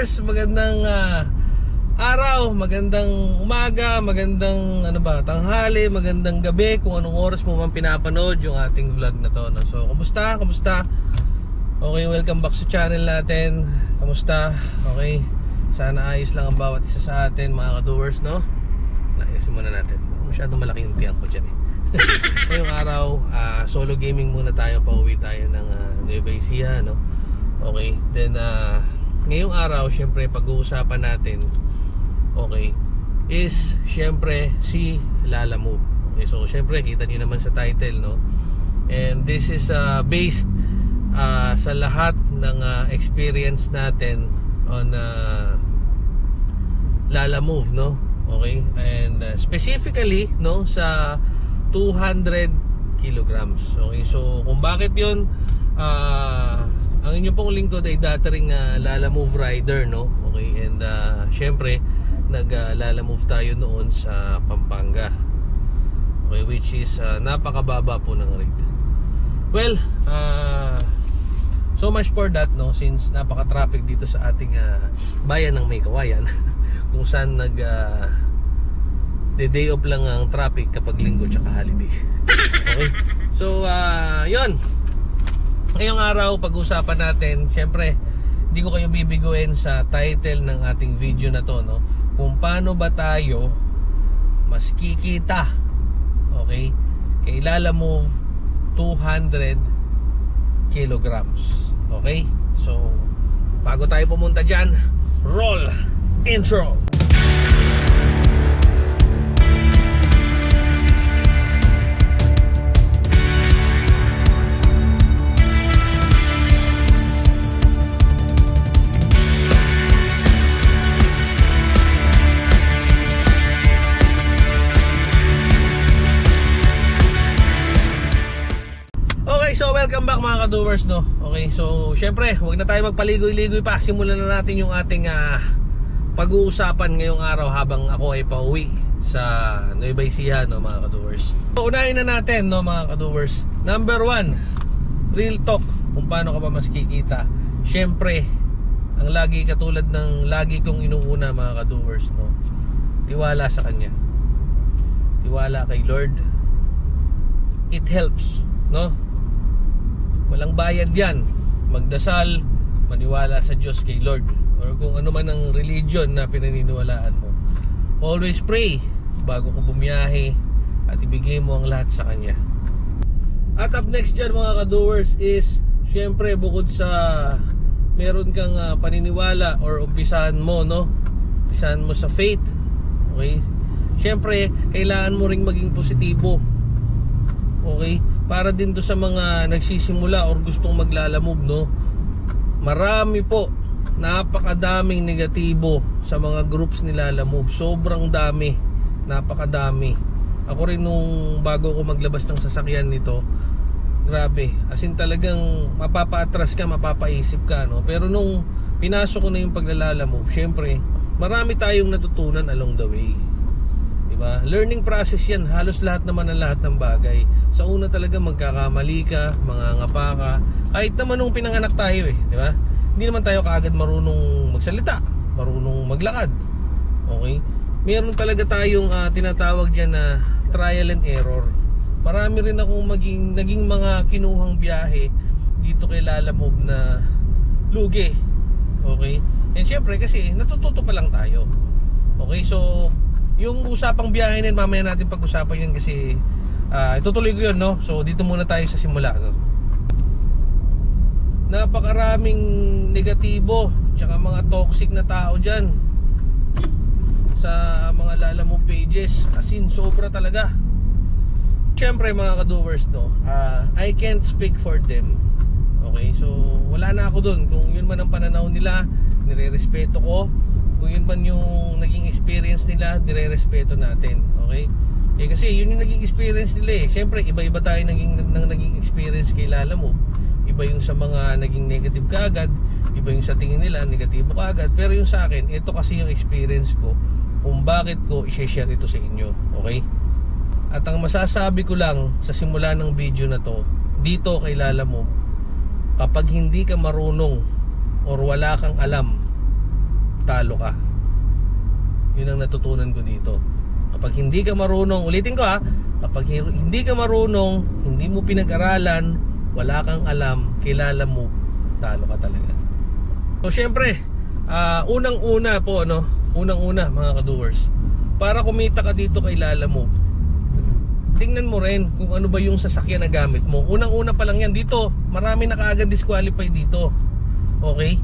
ka-doers, magandang araw, magandang umaga, magandang tanghali, magandang gabi, kung anong oras mo man pinapanood yung ating vlog na to, no? So, kumusta? Okay, welcome back sa channel natin. Kamusta? Okay, sana ayos lang ang bawat isa sa atin, mga ka-doers, no? Ayusin muna natin. Masyadong malaki yung tiyan ko dyan eh. Ngayong araw, solo gaming muna tayo. Pauwi tayo ng Nueva Ecija, no? Okay, then ngayong araw, syempre pag-uusapan natin, okay, is syempre si Lalamove. Okay, so syempre kita niyo naman sa title, no? And this is based sa lahat ng experience natin on Lalamove, no? Okay, and specifically, no, sa 200 kilograms. Okay, so kung bakit yun, ang inyo pong lingkod ay dating Lalamove rider, no? Okay, and syempre nag-Lalamove tayo noon sa Pampanga. Okay, which is napakababa po ng rate. Well, so much for that, no, since napaka-traffic dito sa ating bayan ng May Kawayan kung saan day off lang ang traffic kapag linggo tsaka holiday. Okay, so yun, ngayong araw pag-usapan natin, syempre hindi ko kayo bibiguin sa title ng ating video na to, no, kung paano ba tayo mas kikita, okay, kay Lalamove 200 kilograms. Okay, so bago tayo pumunta dyan, roll intro. So welcome back mga ka-doers, no? Okay, so syempre huwag na tayo magpaligoy-ligoy pa. Simulan na natin yung ating pag-uusapan ngayong araw habang ako ay pauwi sa Nueva Ecija, no, mga ka-doers. So unahin na natin, no, mga ka-doers. Number 1, real talk, kung paano ka ba mas kikita. Syempre, ang lagi katulad ng lagi kong inuuna, mga ka-doers, no, tiwala sa Kanya. Tiwala kay Lord. It helps, no? Walang bayad yan. Magdasal, maniwala sa Diyos, kay Lord, or kung ano man ang religion na pinaniniwalaan mo. Always pray bago ko bumiyahe at ibigay mo ang lahat sa Kanya. At up next dyan, mga ka-doers, is syempre bukod sa meron kang paniniwala or umpisahan mo, no? Umpisahan mo sa faith. Okay? Syempre kailangan mo ring maging positibo. Okay? Para din to sa mga nagsisimula or gustong maglalamove, no? Marami po, napakadaming negatibo sa mga groups ni Lalamove. Sobrang dami, napakadami. Ako rin nung bago ko maglabas ng sasakyan nito, grabe, as in talagang mapapa-atras ka, mapapaisip ka, no? Pero nung pinasok ko na yung paglalalamove, syempre marami tayong natutunan along the way. Diba? Learning process yan. Halos lahat naman ng lahat ng bagay. Sa una talaga magkakamali ka, mangangapa ka. Kahit naman nung pinanganak tayo eh, diba? Hindi naman tayo kaagad marunong magsalita, marunong maglakad. Okay? Meron talaga tayong tinatawag dyan na trial and error. Marami rin akong naging mga kinuhang biyahe dito kay Lalamove na lugi. Okay? And syempre kasi natututo pa lang tayo. Okay? So yung usapang biyahe na yun, mamaya natin pag-usapan yun kasi itutuloy ko yun, no? So dito muna tayo sa simula, no? Napakaraming negatibo tsaka mga toxic na tao dyan sa mga Lalamove pages. As in, sobra talaga. Siyempre mga ka-doers, no, I can't speak for them. Okay, so wala na ako dun. Kung yun man ang pananaw nila, nire-respeto ko. Kung yun man yung naging experience nila, dire-respeto natin. Okay? Kasi yun yung naging experience nila eh. Siyempre, iba-iba tayo naging experience kay Lalamove. Iba yung sa mga naging negative kaagad, iba yung sa tingin nila negatibo kaagad. Pero yung sa akin, ito kasi yung experience ko kung bakit ko i-share ito sa inyo. Okay? At ang masasabi ko lang sa simula ng video na to, dito kay Lalamove, kapag hindi ka marunong or wala kang alam talo ka. Yun ang natutunan ko dito. Kapag hindi ka marunong, ulitin ko kapag hindi ka marunong, hindi mo pinag-aralan, wala kang alam, kilala mo, talo ka talaga. So syempre, unang-una po, unang-una mga ka-doers, para kumita ka dito kay Lala Move, tingnan mo rin kung ano ba yung sasakyan na gamit mo. Unang-una pa lang yan dito, marami na kaagad disqualify dito. Okay?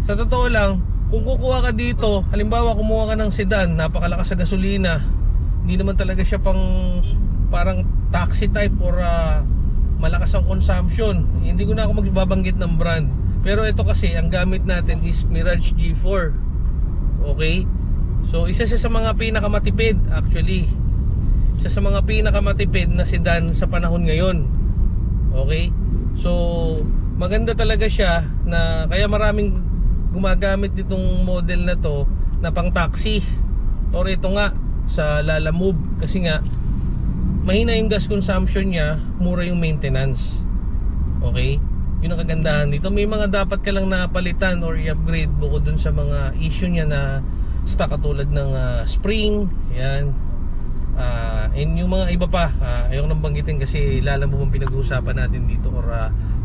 Sa totoo lang, kung kukuha ka dito, halimbawa kumuha ka ng sedan, napakalakas sa gasolina, hindi naman talaga siya parang taxi type or malakas ang consumption. Hindi ko na ako magbabanggit ng brand. Pero ito kasi, ang gamit natin is Mirage G4. Okay? So, isa siya sa mga pinakamatipid actually. Isa sa mga pinakamatipid na sedan sa panahon ngayon. Okay? So, maganda talaga siya na kaya maraming gumagamit nitong model na to na pang taxi. Or ito nga sa Lala Move kasi nga mahina yung gas consumption niya, mura yung maintenance. Okay? Yun ang kagandahan dito. May mga dapat ka lang napalitan or i-upgrade bukod dun sa mga issue niya na stock katulad ng spring, yan. And yung mga iba pa, ayoko nang banggitin kasi Lala Move ang pinag-uusapan natin dito or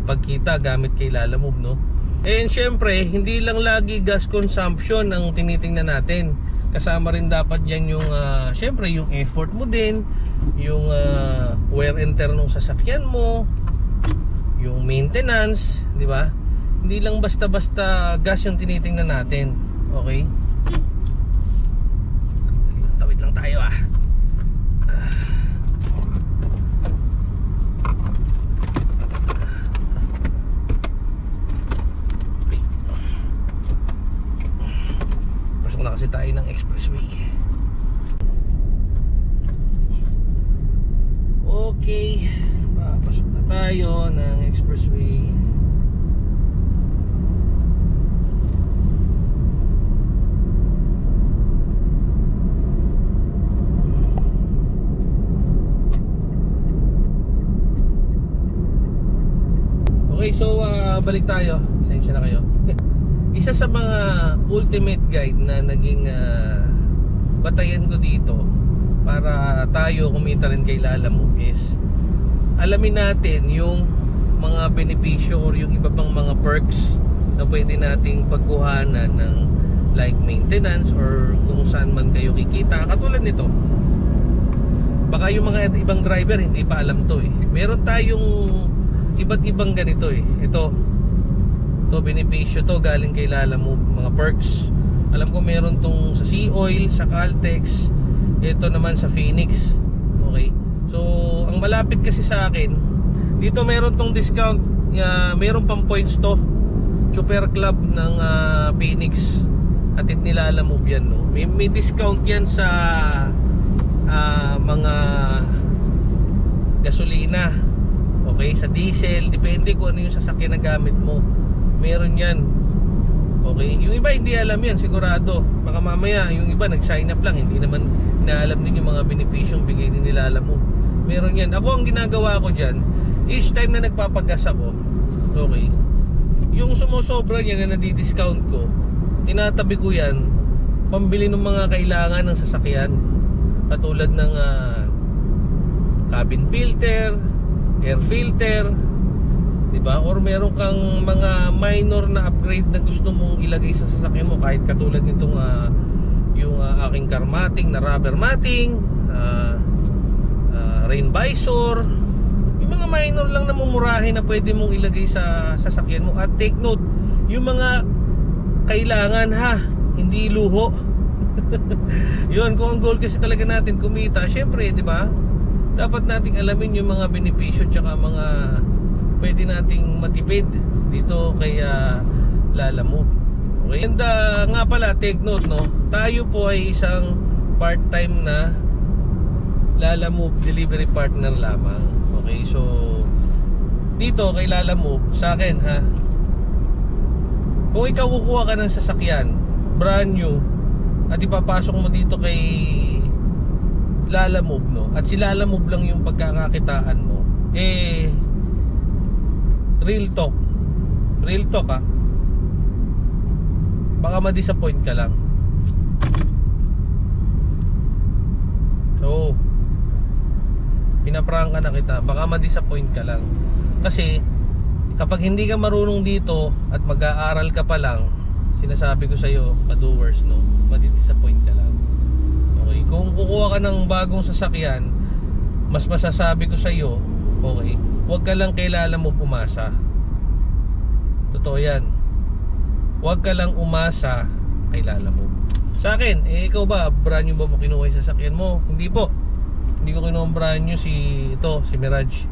pagkita gamit kay Lala Move, no? And syempre, hindi lang lagi gas consumption ang tinitingnan natin. Kasama rin dapat dyan yung syempre yung effort mo din, yung wear and tear ng sasakyan mo, yung maintenance, di ba? Hindi lang basta-basta gas yung tinitingnan natin. Okay? Tawid lang tayo Pasok na kasi tayo ng expressway. Okay, papasok na tayo ng expressway. Okay, so balik tayo. Pasensya na kayo. Isa sa mga ultimate guide na naging batayan ko dito para tayo kumita rin kay Lala Move is alamin natin yung mga benepisyo or yung iba pang mga perks na pwede nating pagkuhanan ng like maintenance or kung saan man kayo kikita. Katulad nito, baka yung mga ibang driver hindi pa alam to meron tayong iba't ibang ganito ito benepisyo to galing kay Lala Move, mga perks. Alam ko meron tong sa Sea Oil, sa Caltex, ito naman sa Phoenix. Okay, so ang malapit kasi sa akin dito meron tong discount, meron pang points to, Super Club ng Phoenix, atid ni Lala Move yan, no? May discount yan sa mga gasolina, okay, sa diesel, depende kung ano yung sasakyan na gamit mo, meron yan. Okay, yung iba hindi alam yan sigurado, baka mamaya yung iba nag-sign up lang, hindi naman inaalam din yung mga benepisyong bigay din ni Lala Move. Meron yan. Ako ang ginagawa ko dyan, each time na nagpapagas ako, okay, yung sumusobra niya na nadi-discount ko, tinatabi ko yan pambili ng mga kailangan ng sasakyan, katulad ng cabin filter, air filter, diba? Or meron kang mga minor na upgrade na gusto mong ilagay sa sasakyan mo, kahit katulad nitong yung aking car matting na rubber matting, rain visor, yung mga minor lang na mumurahin na pwede mong ilagay sa sasakyan mo. At take note, yung mga kailangan hindi luho. Yun, kung ang goal kasi talaga natin kumita, syempre, diba, dapat nating alamin yung mga benepisyo tsaka mga pwede nating matipid dito kay Lala Move. Okay? And nga pala, take note, no? Tayo po ay isang part-time na Lala Move delivery partner lamang. Okay, so dito kay Lala Move, sa akin kung ikaw kukuha ka ng sasakyan brand new at ipapasok mo dito kay Lala Move, no? At si Lala Move lang yung pagkakakitaan mo, real talk baka ma-disappoint ka lang. So pinaprangka na kita, baka ma-disappoint ka lang. Kasi kapag hindi ka marunong dito at mag-aaral ka pa lang, sinasabi ko sa iyo, ka-doers, no, madi-disappoint ka lang. Okay, kung kukuha ka ng bagong sasakyan, mas masasabi ko sa iyo, okay, huwag ka lang kailangan mo pumasa. Totoo yan. Huwag ka lang umasa kay Lalamove. Sa akin, ikaw ba, brand new ba mo kinuha yung sasakyan mo? Hindi po. Hindi ko kinuha brand new si Mirage.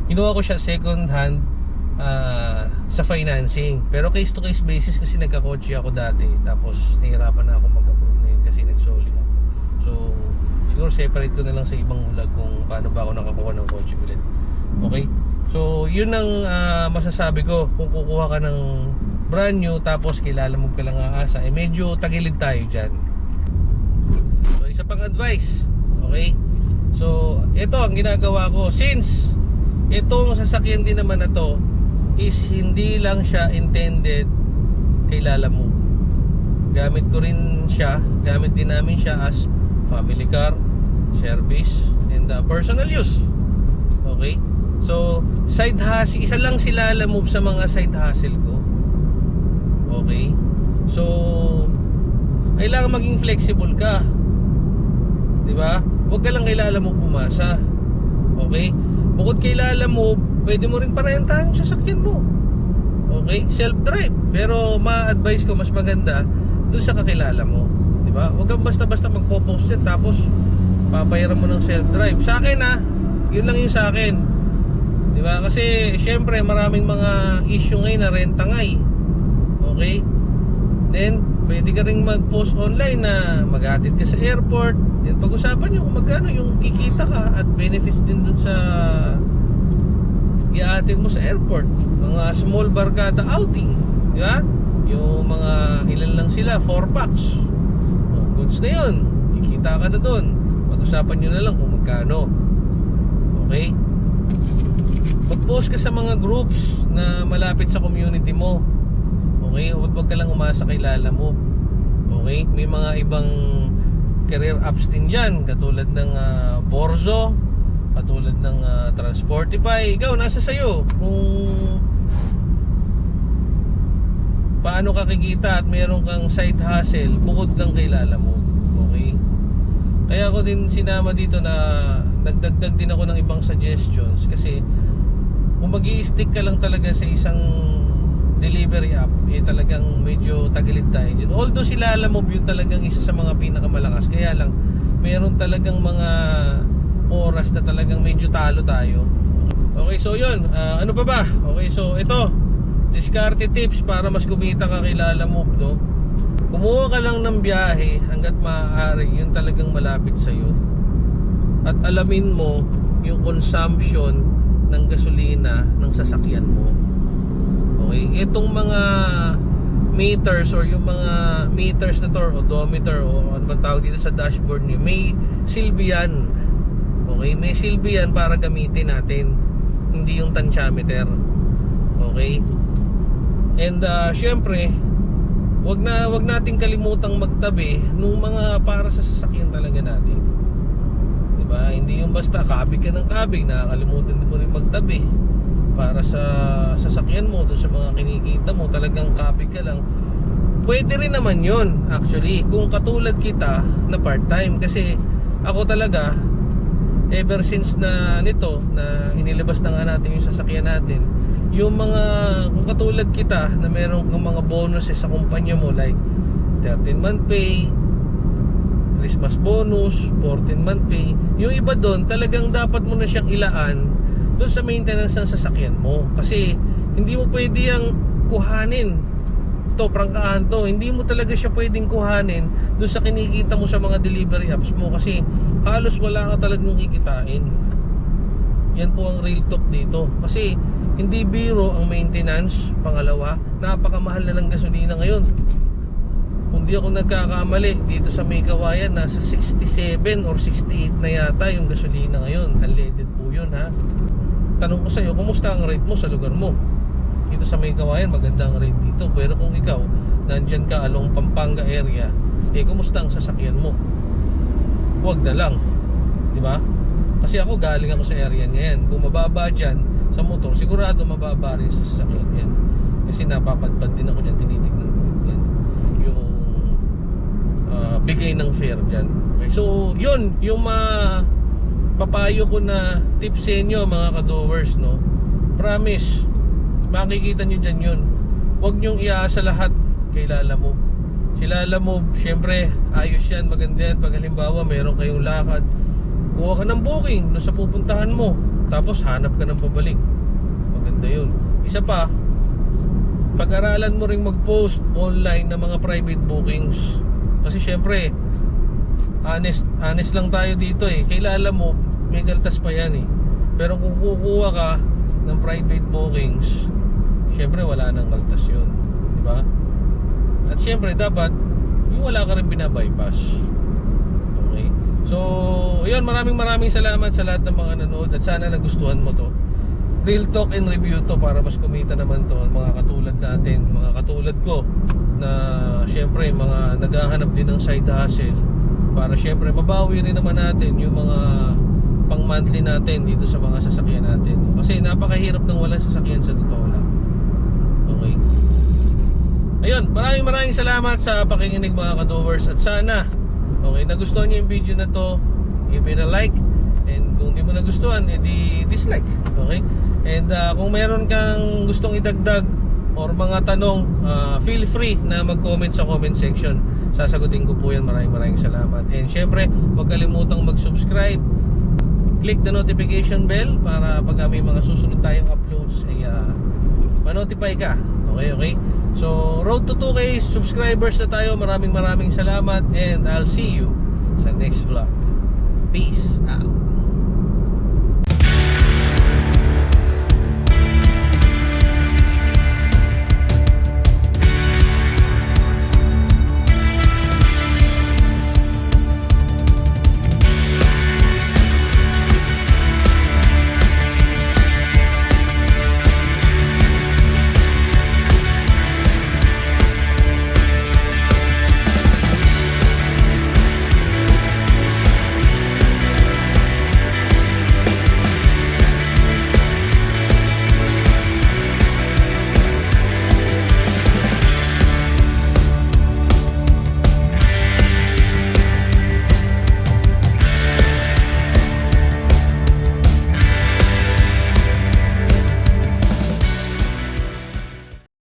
Kinuha ko siya second hand sa financing. Pero case to case basis kasi nagkakotse ako dati. Tapos nahirapan na ako mag-approve ngayon kasi nagsoli ako. So siguro separate ko na lang sa ibang vlog kung paano ba ako nakakuha ng kotse ulit. Okay? So yun ang masasabi ko. Kung kukuha ka ng brand new tapos kilala mo ka lang aasa, medyo tagilid tayo dyan. So isa pang advice, okay, so ito ang ginagawa ko, since itong sasakyan din naman na to is hindi lang siya intended kay Lalamove, gamit ko rin siya, gamit din namin siya as family car, service, and personal use. Okay, so side hustle, isa lang si Lalamove sa mga side hustle ko. Okay, so kailangan maging flexible ka, di ba? Huwag ka lang kailangan mo pumasa. Okay, bukod kay Lalamove, pwede mo rin parentahan yung sasakyan mo. Okay, self-drive. Pero ma-advise ko mas maganda dun sa kakilala mo, di ba? Huwag kang basta-basta magpo-post yan tapos papayaran mo ng self-drive. Sa akin yun lang yung sa akin, di ba? Kasi syempre maraming mga issue ngayon na renta nga eh. Okay, then pwede ka rin mag-post online na maghatid ka sa airport. Then pag-usapan nyo kung magkano yung kikita ka at benefits din dun sa ihatid mo sa airport. Mga small barkada outing, di ba? Yung mga ilan lang sila, 4 packs, goods na yun, kikita ka na dun. Pag-usapan nyo na lang kung magkano. Okay, mag-post ka sa mga groups na malapit sa community mo. Okay, huwag ka lang umasa kay Lalamove. Okay, may mga ibang career apps din dyan, katulad ng Borzo, katulad ng Transportify. Ikaw, nasa sayo kung paano ka kikita at meron kang side hustle bukod lang kay Lalamove. Okay, kaya ako din sinama dito na nagdagdag din ako ng ibang suggestions. Kasi kung mag-i-stick ka lang talaga sa isang delivery app, talagang medyo tagilid tayo dyan. Although si Lalamove yun talagang isa sa mga pinakamalakas, kaya lang meron talagang mga oras na talagang medyo talo tayo. Okay, so yun, ano pa ba? Okay, so ito, diskarte tips para mas kumita ka kay Lalamove, no? Kumuha ka lang ng biyahe hanggat maaari, yun talagang malapit sa'yo, at alamin mo yung consumption ng gasolina ng sasakyan mo. Okay, itong mga meters or yung mga meters na to, or odometer o ano bang tawag dito sa dashboard niyo, may silbi yan. Okay, may silbi yan para gamitin natin, hindi yung tansyameter. Okay, and syempre wag nating kalimutang magtabi nung mga para sa sasakyan talaga natin, diba? Hindi yung basta kabig ka ng kabig, nakakalimutan mo rin magtabi para sa sasakyan mo, doon sa mga kinikita mo, talagang kabig ka lang. Pwede rin naman yun actually kung katulad kita na part-time. Kasi ako talaga, ever since na nito na inilabas na nga natin yung sasakyan natin, yung mga, kung katulad kita na meron kang mga bonuses sa kumpanya mo, like 13-month pay, Christmas bonus, 14-month pay, yung iba doon talagang dapat mo na siyang ilaan doon sa maintenance ng sasakyan mo. Kasi hindi mo pwede yung kuhanin to, prangkahan to, hindi mo talaga siya pwedeng kuhanin doon sa kinikita mo sa mga delivery apps mo, kasi halos wala ka talagang kikitain. Yan po ang real talk dito. Kasi hindi biro ang maintenance. Pangalawa, napakamahal na ng gasolina ngayon. Kung di ako nagkakamali, dito sa may kawayan nasa 67 or 68 na yata yung gasolina ngayon. Unleaded po yun, ha. Tanong ko sa'yo, kumusta ang rate mo sa lugar mo? dito sa may Kawayan, magandang rate dito. Pero kung ikaw nandyan ka along Pampanga area, kumusta ang sasakyan mo? Huwag na lang, di ba? Kasi ako galing ako sa area ngayon. Kung mababa dyan sa motor, sigurado mababa rin sa sasakyan yan. Kasi napapadpad din ako dyan, tinitignan ko rin yan yung bigay ng fare dyan. Okay, so yun yung papayo ko na tips sa inyo mga ka-doers, no? Promise, makikita nyo dyan yun. Huwag nyong iaasa lahat kay Lalamove. Si Lalamove, syempre ayos yan, maganda yan. Pag halimbawa meron kayong lakad, kuha ka ng booking no sa pupuntahan mo, tapos hanap ka ng pabalik, maganda yun. Isa pa, pag-aralan mo ring mag-post online ng mga private bookings. Kasi syempre honest lang tayo dito eh. Kay Lalamove may galtas pa yan eh. Pero kung kukuha ka ng private bookings, syempre wala nang galtas yun, di ba? At syempre dapat yung wala ka rin binabypass. Okay? So yun, maraming salamat sa lahat ng mga nanood. At sana nagustuhan mo to. Real talk and review to para mas kumita naman to mga katulad natin, mga katulad ko na syempre mga naghahanap din ng side hustle, para syempre mabawi rin naman natin yung mga pang monthly natin dito sa mga sasakyan natin. Kasi napakahirap ng walang sasakyan sa totoo lang. Okay? Ayun, maraming salamat sa pakikinig mga ka-doers. At sana nagustuhan nyo yung video na to, give it a like. And kung di mo nagustuhan, edi dislike. Okay? And kung meron kang gustong idagdag or mga tanong, feel free na mag-comment sa comment section. Sasagutin ko po yan. Maraming salamat. And syempre, huwag kalimutang mag-subscribe, click the notification bell para pag may mga susunod tayong uploads ay ma-notify ka. Okay? So road to 2K subscribers na tayo. Maraming salamat, and I'll see you sa next vlog. Peace out.